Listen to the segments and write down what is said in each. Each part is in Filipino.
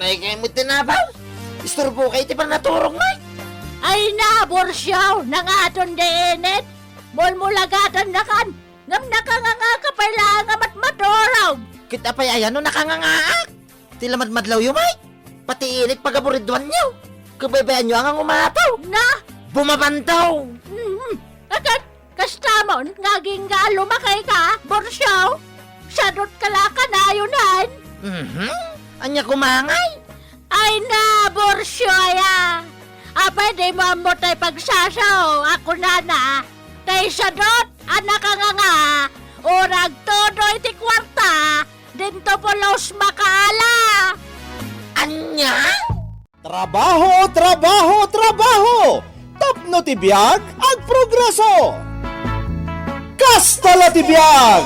May kayo mo tinabaw. Isturbo kayo ti pa naturong na. Ay na, Borsyaw, nangaton deenet. Mulmulagatan na kan. Ngam nakanganga ka pala nga matmaturaw. Kita pa ayan no nakangangaak. Tila madmadlaw yung may. Pati init pagaburidwan nyo. Kabaybayan nyo ang umataw. Na? Bumabantaw. Agad, kastamon, ngaging nga lumakay ka, Borsyaw. Sadot kalaka na yunan. Anya kumangay. Ay na, Borsyaw, pwede mo mo tayo pagsasaw. Ako na. Tay sadot, anak ka nga. Urag todo iti kwarta. Dito po los makaala. Anya? Trabaho, trabaho, trabaho! Tapno ti biag ag progreso! Kastala ti biag!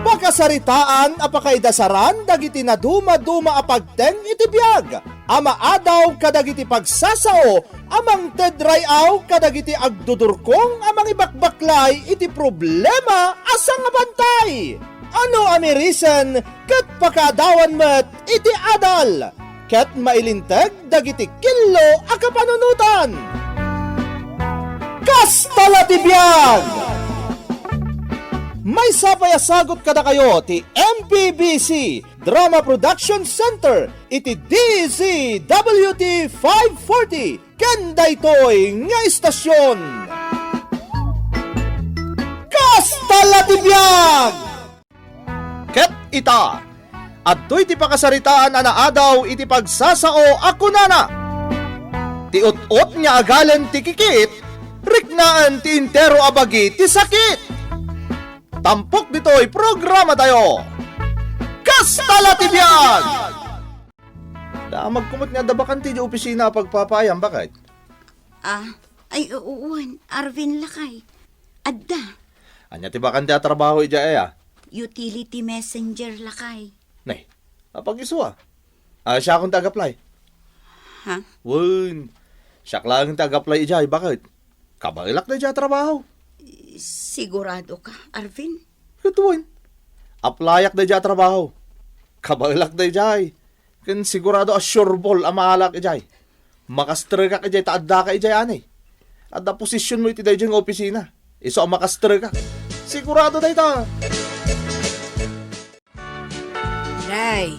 Pakasaritaan apakaidasaran dagiti na duma-duma apagteng iti biag. Ama adaw kadagiti pagsasao, amang tedrayaw kadagiti agdudurkong amang ibakbaklay iti problema asang abantay. Ano amerisan ket pakadawan met iti adal ket mailinteg dagiti killo a kapanunutan. Kastala ti biag! May sapayasagot kada kayo ti MPBC Drama Production Center iti DZWT 540 ken daytoy nga istasyon. Kastala ti biag! Ket ita, adtoy ti pakasaritaan anaadaw iti pagsasao ako nana. Ti ut-ut nga agalen ti kikit, riknaan ti intero abagi ti sakit. Tampok dito'y programa tayo. Kastala ti biag! Magkumot nga dabakan ti di opisina pagpapayam, bakit? Ay uwan, Arvin lakay. Adda, Anya ti bakan ti atrabaho ija aya? utility messenger lakay. Nay, pag-iso siya akong tag-apply. Ha? Wun, siya lang tag-apply ija, bakit? Kabailak na ija trabaho. Sigurado ka, Arvin? Ituin, applyak na ija trabaho. Kabailak na ija, kan sigurado assureball ang maalak ija. Makastre ka ija, taadda ka ija anay. At na posisyon mo iti dahi ng opisina. Iso ang makastre ka. Sigurado na ita. Nay,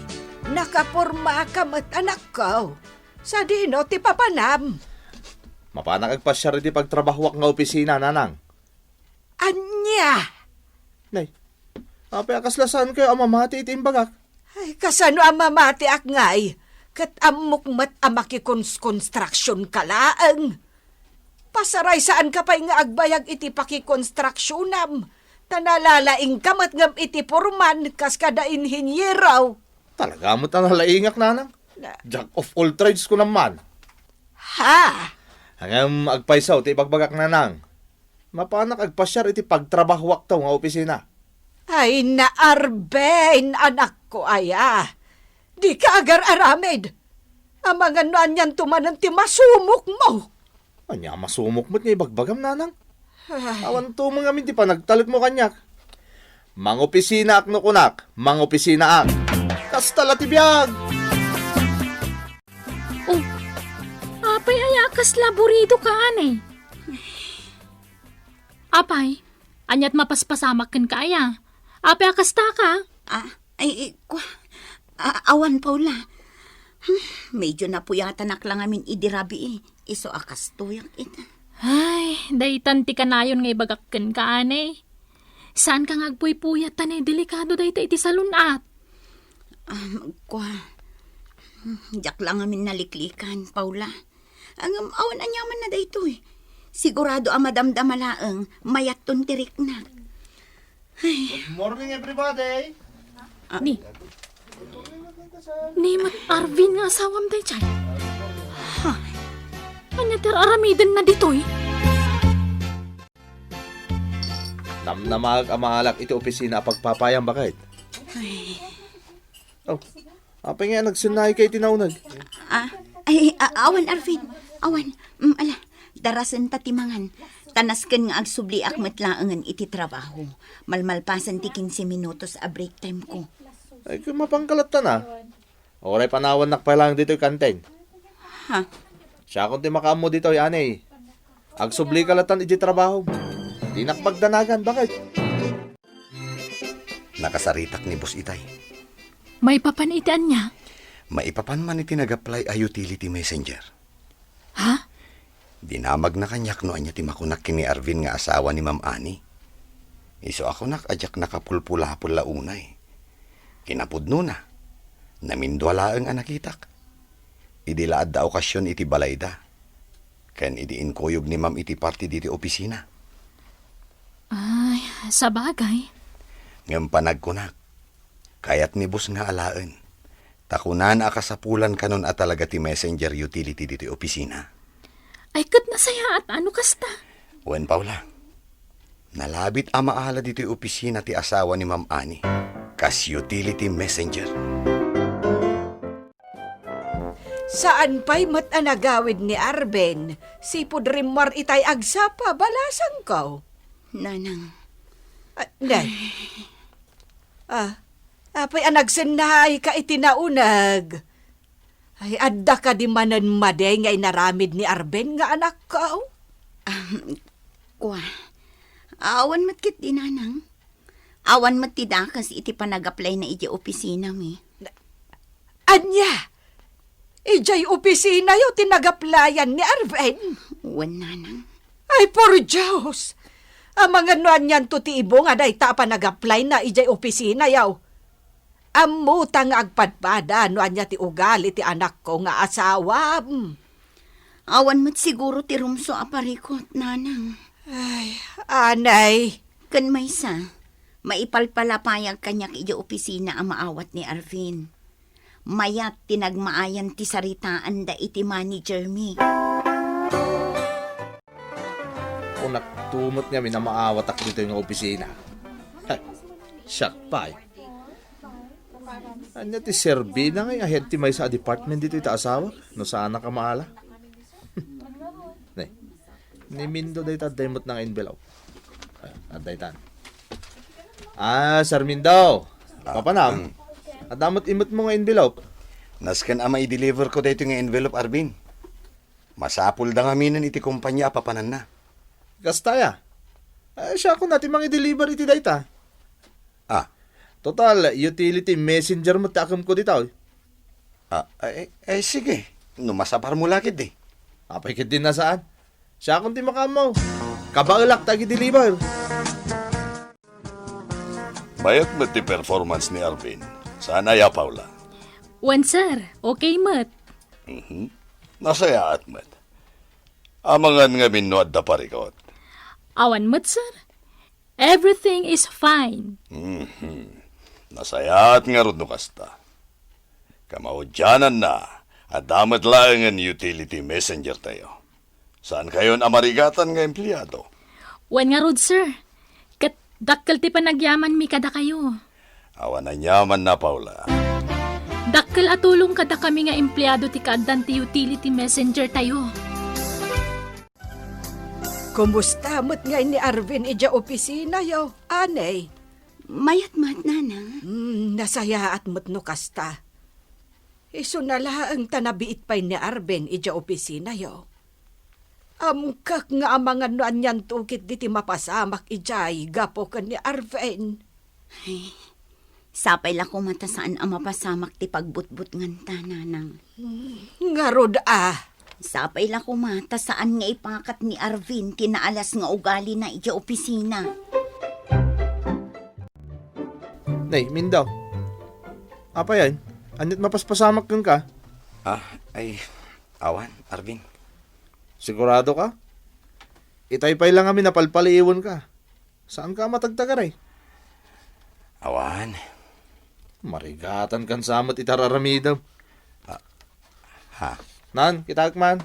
nakaporma ka mat anak ko. Sa dino ti papanam. Mapanang agpasya rin di pagtrabahwak nga opisina, nanang. Anya? Nay, apayakas kayo ang mamati iti imbagak. Ay, kasano ang mamati ak ngay? Kat amok mat amaki construction kalaang. Pasaray saan ka pa'y nga agbayag iti pakikonstruksjonam. Tanalalaing kamat ngam iti porman kas kada inhinyeraw. Talaga mo tanalaingak, nanang. Jack of all trades ko naman. Ha? Hanggang agpaisaw, ti ibagbagak nanang. Mapanak agpasyar iti pagtrabahwak taw nga opisina. Ay naarben, anak ko aya. Di ka agar aramid. Ang mga nanyan tumanan ti masumok mo. Anya, masumok mo't nga ibagbagam, nanang. Awan to mga minti pa nagtalit mo kanyak. Mang opisina ak no kunak, mang opisina ak. Kastala ti biag! Oh, apay ayakas laborido ka anay. Apay, anyat mapaspasamak ken kaya. Apay akasta ka. Awan Paula. Medyo napuyatan lang amin idirabi Iso akas tuyak ita. Ay, daytan ti kanayon nga ibagakken ka anay. Saan ka ngagpuy-puyatan delikado dayta iti salunat. Jak lang amin naliklikan, Paula. Ang awan anyaman na dayto Sigurado ang madamdamalaang mayat ton tirik na. Good morning, everybody! Ni mat Arvin nga asawam day chay. Anya ter aramiden na ditoy. Namnamag amahalak iti opisina pagpapayang bakit? Oh, apa nga nagsinay kay tinaunag? Awan Arvin, awan. Darasan tatimangan. Tanasken nga agsubli ak matlaangan iti trabaho. Malmalpasan ti 15 minutos a break time ko. Ay, kung mapangkalatan na. Oray panawan nakpailang dito yung kantin. Ha? Siya kung ti makaamo dito yan eh. Agsubli kalatan iti trabaho. Di nakpagdanagan, bakit? Nakasaritak ni Boss Itay. May papanitan niya. Maipapan man iti nag-apply a utility messenger. Ha? Dinamag na kanyak no anya ti makunak kini Arvin nga asawa ni Ma'am Ani. Iso ako ajak nakapulpulapul launay. Kinapudno na. Namindwala ang anakitak. Idilaad da okasyon iti balayda. Ken idiin kuyog ni Ma'am iti party diti opisina. Ay, sa bagay. Ngem panagkunak. Kayat ni Boss nga alaan. Takunan akasapulan kanon at talaga ti messenger utility diti opisina. Ay, kat nasaya at ano kasta? Wen Paula. Nalabit amaala diti opisina ti asawa ni Ma'am Ani. Kas utility messenger. Saan pa'y matanagawid ni Arben? Si Pudrimar itay agsapa, balasang ko. Nanang, Nay. Apay anagsenay ka itinaunag. Ay, adda ka di manan maday ngay naramid ni Arben nga anak ko. kwa. Awan matkit di nanang. Awan matidakas iti panag-apply na iti opisina mi. Anya? Ijay opisina yo tinagaplayan ni Arben. Wan nanang. Ay, por Diyos! Ang mga nuan yan to ti ibo nga day ta panag-apply na ijay opisina yaw. Amutang agpadpada nuan niya ti ugali ti anak ko nga asawa. Awan mat siguro ti rumso aparikot, nanang. Ay, anay. Kan maysa, maipalpalapayag kanyak iti opisina ang maawat ni Arvin. Mayat tinagmaayan ti saritaan da iti manager mi. Kung naktumot nga minamaawatak dito yung opisina. Shock pa eh. Anya ti Serbina nga ahead ti may sa department dito ita asawa. No sana ka maala. Ni Mindo day taddaymot ng envelope. Aday tan. Sir Mindo. Papanam. Adamot imot mo nga envelope. Nasken ama i-deliver ko dito nga envelope Arvin. Masapul da nga minan iti kumpanya apapanan na. Gastaya. Siya ko natin mga i-deliver iti dayta. Total, utility messenger mo takam ko dito. Sige. Numasapar mo lakid eh. Apay kit din na saan. Siya kung di makamaw. Kabaulak tagi deliver. Bayat mo ti performance ni Arvin. Sana ya, Paula. Wan, sir. Okay, mat. Nasaya at mat. Amangan nga minuad da parikot. Awan, mat, sir. Everything is fine. Nasaya at nga rod no kasta. Kamaudyanan na at damat lang ang utility messenger tayo. Saan kayon amarigatan nga empleyado? Wan nga rod, sir. Kat dakkel ti panagyaman mi kada kayo. Awan na nyaman na, Paula. Dakkel atulong kada kami nga empleyado ti kaadan ti utility messenger tayo. Kumusta mo't nga ni Arvin ija opisina yaw, anay? Mayat mat, nanang. Nasaya at mo't no kasta. Iso na ang tanabiit pa'y ni Arben ija opisina yaw. Amkak nga amangan noan yan tukit diti mapasamak ijay gapo ka ni Arven. Ay, sapay la ko mata saan ang mapasamak ti pagbutbut nganta, nanang. Nga rod Sapay la ko mata saan nga ipakat ni Arvin tinaalas nga ugali na iti opisina. Nay, Mindo. Apa yan? Anit mapaspasamak kang ka? Awan, Arvin. Sigurado ka? Itaypay lang kami napalpaliiwan ka. Saan ka matagtagar eh? Awan. Marigatan kan samot itararamidam. Nan, kitag man.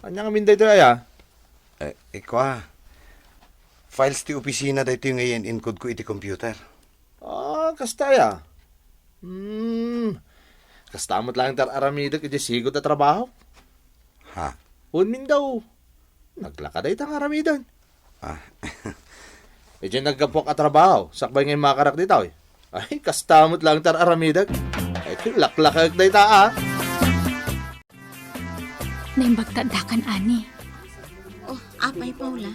Anya kami dito ay Ikwa. Files ti opisina dito ngayon encode ko iti computer. Kastaya. Kastamot lang tararamidak iti sigot at trabaho. Unmin daw. Naglakad ay tang aramidan. Medyo nagkapok at trabaho. Sakbay ngayon makarak dito eh. Ay, kastamot lang tar aramidag. Ay, laklakag na ita Naimbagtadakan, ani. Oh, apay, Paula.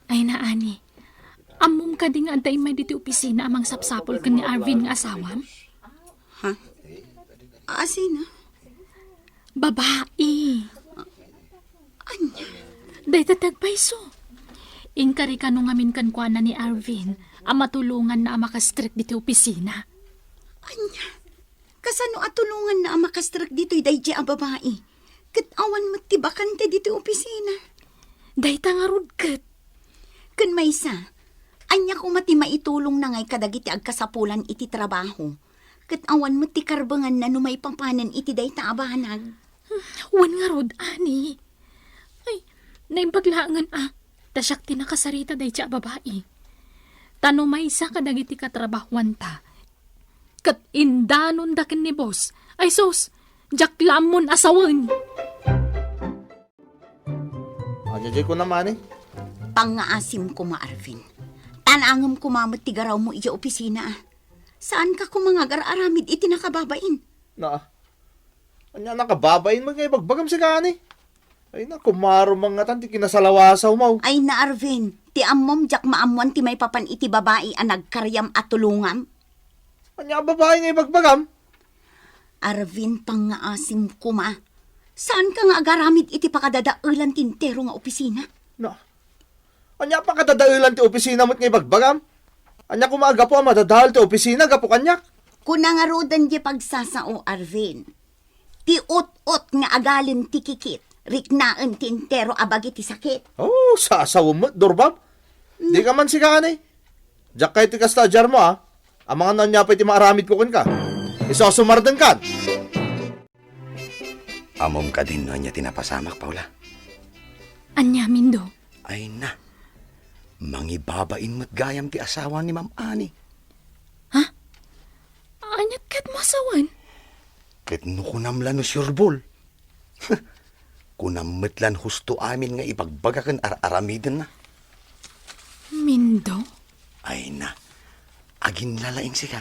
Ay na, ani. Amom ka di nga antay may diti opisina amang sapsapol ka ni Arvin nga asawam? Ha? Asina? Babae. Anya? Day tatagpayso. Inkari ka nung amin kankwana ni Arvin ang matulungan na makastrict diti opisina. Anya? Kasano atulungan na makastrak dito'y dayjay ang babae? Katawan matibakan te dito opisina. Day tangarod kat. Kun maysa, anya ko mati maitulong na ngay kadagiti agkasapulan iti trabaho. Katawan mati karbangan na numay pampanan iti day taabanag. Wan nga rod, ani. Ay, naimbaglangan tasyak tinakasarita day siya babae. Tano may isa kadagiti katrabahuan ta. Kat indanon dakin ni boss. Ay sos, jak lamon asawan. Anyajay ko naman Pangaasim ko ma, Arvin. Tanangam kumamot ti garaw mo iya opisina. Saan ka kumangagar-aramid iti nakababain? Na, anya nakababain mo ngay bagbagam si kani. Ay na, kumaro mga tan, ti kinasalawasaw mo. Ay na, Arvin, ti ammom jak maamuan ti may papan iti babae ang nagkaryam at tulungam. Anya babae ngay bagbagam. Arvin, pangaasim ko ma. Saan ka nga agaramid iti pakadadaulan tintero nga opisina? Na, anya pa katadailan ti opisina mo't ngay bagbagam. Anya kumaaga po ang madadahal ti opisina, gapo kanyak. Kunangarodan di pagsasao, Arvin. Ti ut-ut nga agalin ti kikit. Riknaan ti intero abagi ti sakit. Oh, sasaw mo, Dorbab. Di ka man si kani. Diyak kayo ti kastadyar mo Ang mga nanya pa iti maaramid ko kun ka. Isosumardan ka. Amom ka din no niya tinapasamak, Paula. Anya, Mindo. Ay na, mangibabain mo't gayam ti asawa ni Ma'am Ani. Anyat kat mo asawan? Ket no kunamlan no surebol. Kunammetlan husto amin nga ipagbagakan aramiden na. Mindo? Ay na, agin lalaing sika.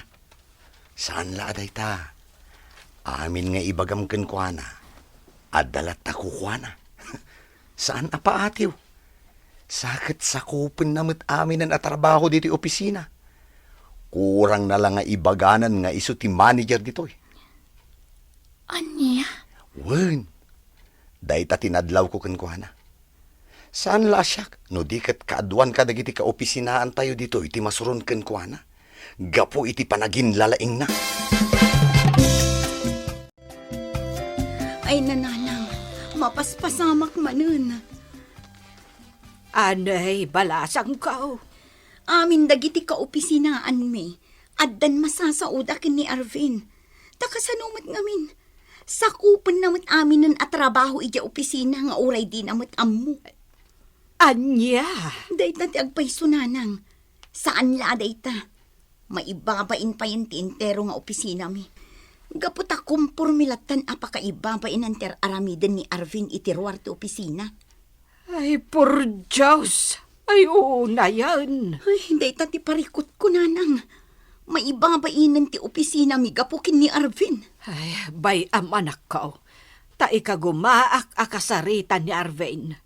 Saan la aday ta? Amin nga ibagamken kwa na. Adalat ako kwa na. Saan apaatiw? Sakit sakupin namit amin ang atrabaho dito opisina. Kurang na lang nga ibaganan nga iso ti manager dito Anya? Wen, dahi ta tinadlaw ko kankwana. Saan la siyak? No di kat kaadwan ka dagiti ka opisinaan tayo dito iti masuron kankwana. Gapo iti panagin lalaing na. Ay nananang, mapaspasamak manen. Anay, balasang kao. Amin dagiti ka opisinaan mi. Addan masasaod akin ni Arvin. Takasanumat ngamin. Sakupan namat amin nun at trabaho ija opisina nga uray din namat ammo. Anya? Dahit na ti agpayso nanang. Saan la dayta? Maibabain pa yung tintero nga opisina mi. Gapot akong purmilatan apakaibabain ang aramiden ni Arvin itiruar ti opisina. Ay, por Diyos. Ay, oo na yan. Ay, dahit na ti parikot ko nanang. Maibabainan ti opisina mi gapukin ni Arvin. Ay, bay am anak ko. Ta ikagumaak akasaritan ni Arvin.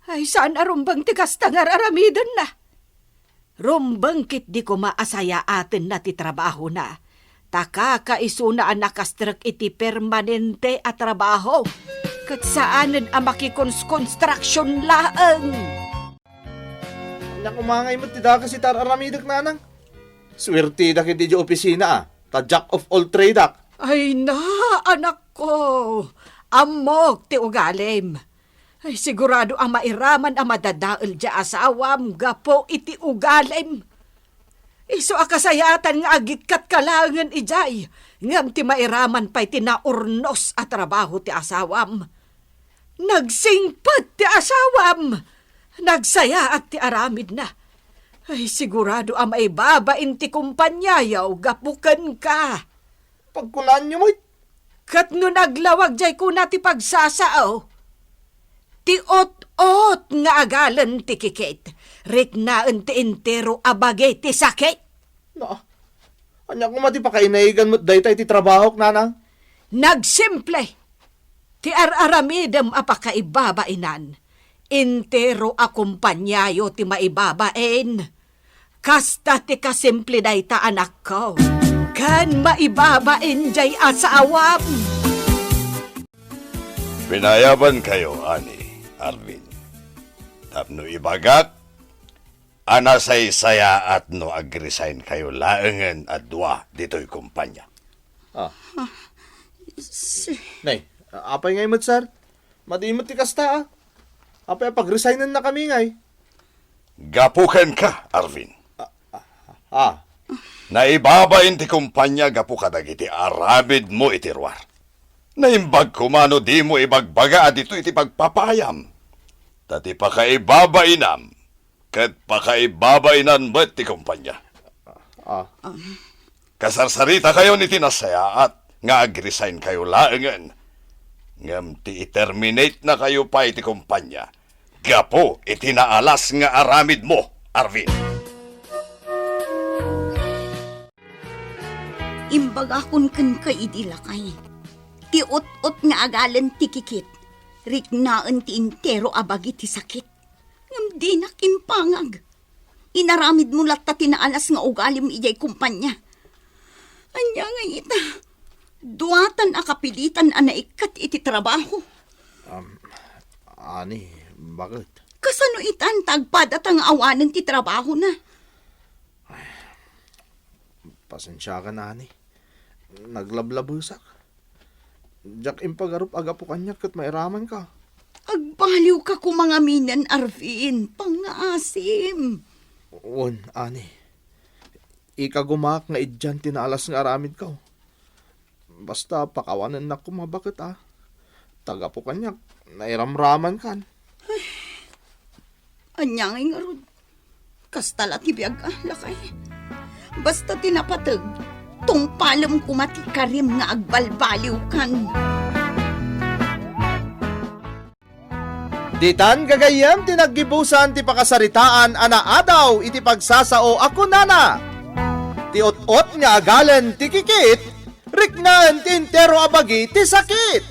Ay, saan arumbang tigas tangar aramidon na? Rumbang kit di ko maasaya atin na ti trabaho na. Takakaiso na ang nakastrak iti permanente at trabaho. Kat saanan ang makikons-construction laang. Anya kumangay mo ti daka si tararamidak nanang. Swerte da kiti di opisina Ta jack of all trade Ay na, anak ko. Amok ti ugalim. Ay sigurado ang mairaman ang madadaol di asawam gapo iti ugalim. Iso akasayatan nga agitkat kalangan ijay. Ngam ti mairaman pa'y tinaurnos at trabaho ti asawam. Nagsingpat ti asawam. Nagsaya at ti aramid na. Ay sigurado ang maibabain ti kumpanyayaw gapukan ka. Pagkunaan nyo mo. Kat no naglawag jay ko na ti pagsasao. Ti ot-ot nga agalan ti kikit. Riknaan ti entero abagay ti sakit. Na, Anya kung mati pa kainaigan mo't dayta iti trabaho, nanang. Nagsimple. Ti aramidem apakaibabainan. Intero akumpanyayo ti maibabain. Kasta ti kasimple dayta anak ko. Kan maibabain jay asawam. Pinayaban kayo, Ani, Arvin. Tapno ibagak, anasay-saya at no ag-resign kayo laengen at dua dito'y kumpanya. Nay, apay ngay mo't, sir? Madimot ti kasta, Apay pag-resignan na kami ngay. Gapukan ka, Arvin. Ah, Naibabain ti kumpanya gapu kadagiti aramid mo iti ruwar. Naimbag kumano di mo ibagbaga dito iti pagpapayam. Tati pakaibabainam, kat pakaibabainan mo ti kumpanya. Kasarsarita kayo ni tinasaya at nga ag-resign kayo laengan. Ngam ti i-terminate na kayo pa iti kumpanya. Gapo itinaalas nga aramid mo, Arvin. Imbag akon kan kaidilakay. Ti ot-ot nga agalan ti kikit. Riknaan ti intero abagi ti sakit. Ngam di nakimpangag. Inaramid mo latta tinaalas nga ugalim ijay kumpanya. Anya nga ita. Duatan akapilitan anaikat iti trabaho. Ani, bakit? Kasano itan tagpad at ang awanan ti trabaho na. Pasensya ka na, Ani. Naglablabusak. Diyak impagarup agapo kanya kat mairaman ka. Agbaliw ka kumangaminan, Arvin. Pangaasim. Uwan, Ani. Ika gumak nga idyan tinaalas nga aramid ka. Basta pakawanan na kumabakit Taga po kanya, nairamraman kan. Anyangay nga rod. Kastala tibiyag lakay. Basta tinapatag, tong palam kumati karim nga agbalbaliw kan. Ditan gagayam tinaggibusan ti pakasaritaan adaw iti pagsasao ako nana. Ti ot-ot nga agalan ti kikit, riknaan ti intero abagi ti sakit.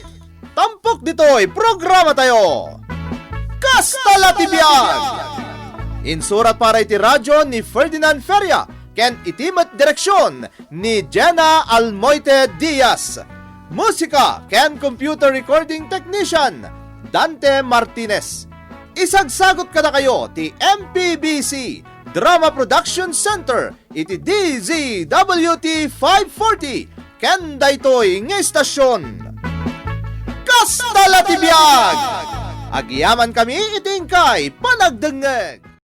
Tampok dito'y programa tayo. Kastala ti biyag! Insurat para iti radyo ni Ferdinand Feria, ken itimat direksyon ni Jenna Almoite Diaz. Musika ken computer recording technician Dante Martinez. Isagsagot kada kayo ti MPBC Drama Production Center iti DZWT 540 ken daytoy nga istasyon. Kastala ti biyag! Agyaman kami itingkay panagdengeg.